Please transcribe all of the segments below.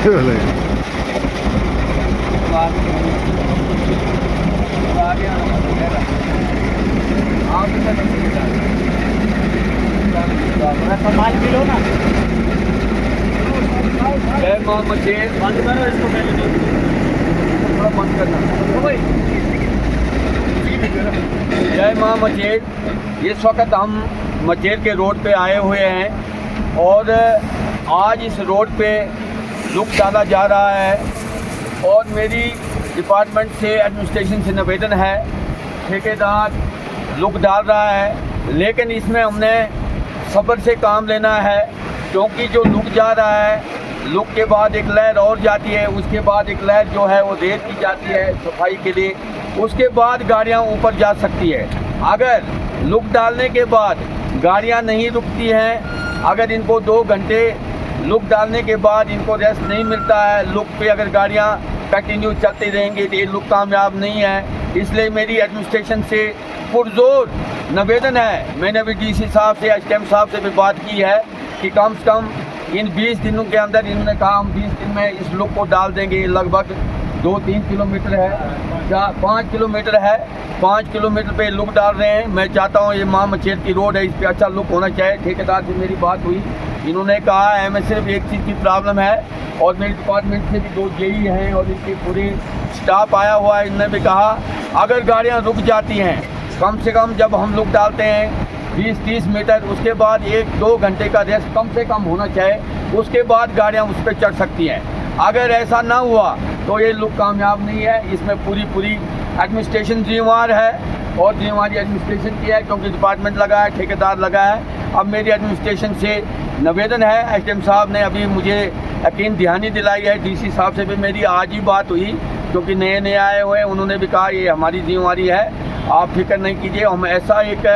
संभाल के लो ना। जय मां मचेल, बंद करो इसको पहले। थोड़ा बंद करना। जय मां मचेल, इस वक्त हम मचेल के रोड पे आए हुए हैं और आज इस रोड पे लुक डाला जा रहा है और मेरी डिपार्टमेंट से एडमिनिस्ट्रेशन से निवेदन है, ठेकेदार लुक डाल रहा है लेकिन इसमें हमने सब्र से काम लेना है क्योंकि जो लुक जा रहा है, लुक के बाद एक लहर और जाती है, उसके बाद एक लहर जो है वो रेत की जाती है सफाई के लिए, उसके बाद गाड़ियाँ ऊपर जा सकती है। अगर लुक डालने के बाद गाड़ियाँ नहीं रुकती हैं, अगर इनको 2 घंटे लुक डालने के बाद इनको रेस्ट नहीं मिलता है, लुक पे अगर गाड़ियाँ कंटिन्यू चलती रहेंगी तो ये लुक कामयाब नहीं है। इसलिए मेरी एडमिनिस्ट्रेशन से पुरजोर निवेदन है, मैंने अभी डीसी साहब से, एसडीएम साहब से भी बात की है कि कम से कम इन 20 दिनों के अंदर, इन्होंने कहा हम 20 दिन में इस लुक को डाल देंगे। लगभग 2-3 किलोमीटर है या 5 किलोमीटर है, 5 किलोमीटर पे लुक डाल रहे हैं। मैं चाहता हूँ ये मां मचेल की रोड है, इस पर अच्छा लुक होना चाहिए। ठेकेदार से मेरी बात हुई, इन्होंने कहा है हमें सिर्फ एक चीज़ की प्रॉब्लम है और मेरे डिपार्टमेंट से भी 2 जेई हैं और इसके पूरे स्टाफ आया हुआ है, इन्होंने भी कहा अगर गाड़ियाँ रुक जाती हैं, कम से कम जब हम लुक डालते हैं 20-30 मीटर, उसके बाद 1-2 घंटे का रेस्ट कम से कम होना चाहिए, उसके बाद गाड़ियाँ उस पर चढ़ सकती हैं। अगर ऐसा ना हुआ तो ये लुक कामयाब नहीं है। इसमें पूरी एडमिनिस्ट्रेशन जिम्मेवार है और जिम्मेवारी एडमिनिस्ट्रेशन की है क्योंकि डिपार्टमेंट लगा है, ठेकेदार लगा है। अब मेरी एडमिनिस्ट्रेशन से निवेदन है, एसडीएम साहब ने अभी मुझे यकीन दहानी दिलाई है, डीसी साहब से भी मेरी आज ही बात हुई क्योंकि नए आए हुए हैं, उन्होंने भी कहा ये हमारी जिम्मेवारी है, आप फिक्र नहीं कीजिए, हम ऐसा एक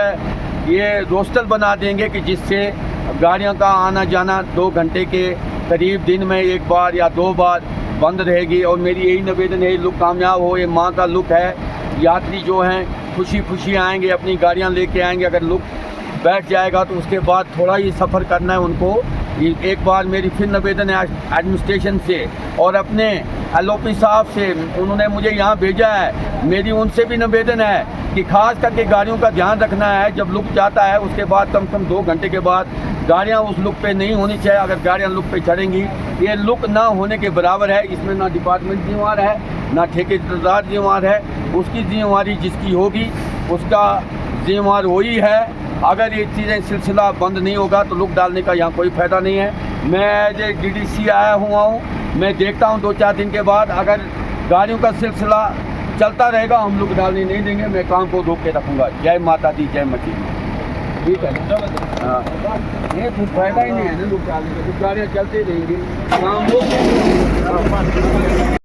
ये रोस्टर बना देंगे कि जिससे गाड़ियों का आना जाना 2 घंटे के करीब दिन में 1 बार या 2 बार बंद रहेगी। और मेरी यही निवेदन है, लुक कामयाब हो, ये माँ का लुक है, यात्री जो हैं खुशी आएंगे, अपनी गाड़ियाँ लेके आएंगे। अगर लुक बैठ जाएगा तो उसके बाद थोड़ा ही सफ़र करना है उनको। एक बार मेरी फिर निवेदन है एडमिनिस्ट्रेशन से और अपने एलओपी साहब से, उन्होंने मुझे यहाँ भेजा है, मेरी उनसे भी निवेदन है कि खास करके गाड़ियों का ध्यान रखना है। जब लुक जाता है उसके बाद कम से कम 2 घंटे के बाद गाड़ियाँ उस लुक पे नहीं होनी चाहिए। अगर गाड़ियाँ लुक पे चढ़ेंगी, ये लुक ना होने के बराबर है। इसमें ना डिपार्टमेंट जिम्मेवार है, ना ठेकेदार जिम्मेवार है, उसकी जिम्मेवारी जिसकी होगी उसका जिम्मेवार वही है। अगर ये चीज़ें सिलसिला बंद नहीं होगा तो लुक डालने का यहाँ कोई फ़ायदा नहीं है। मैं एज ए डीडीसी आया हुआ हूँ, मैं देखता हूँ 2-4 दिन के बाद अगर गाड़ियों का सिलसिला चलता रहेगा हम लुक डालने नहीं देंगे, मैं काम को रोक के रखूँगा। जय माता दी, जय मचेल। ठीक है, हाँ, ये कुछ फ़ायदा ही नहीं है ना लुक डालने का, गाड़ियाँ चलती रहेंगी काम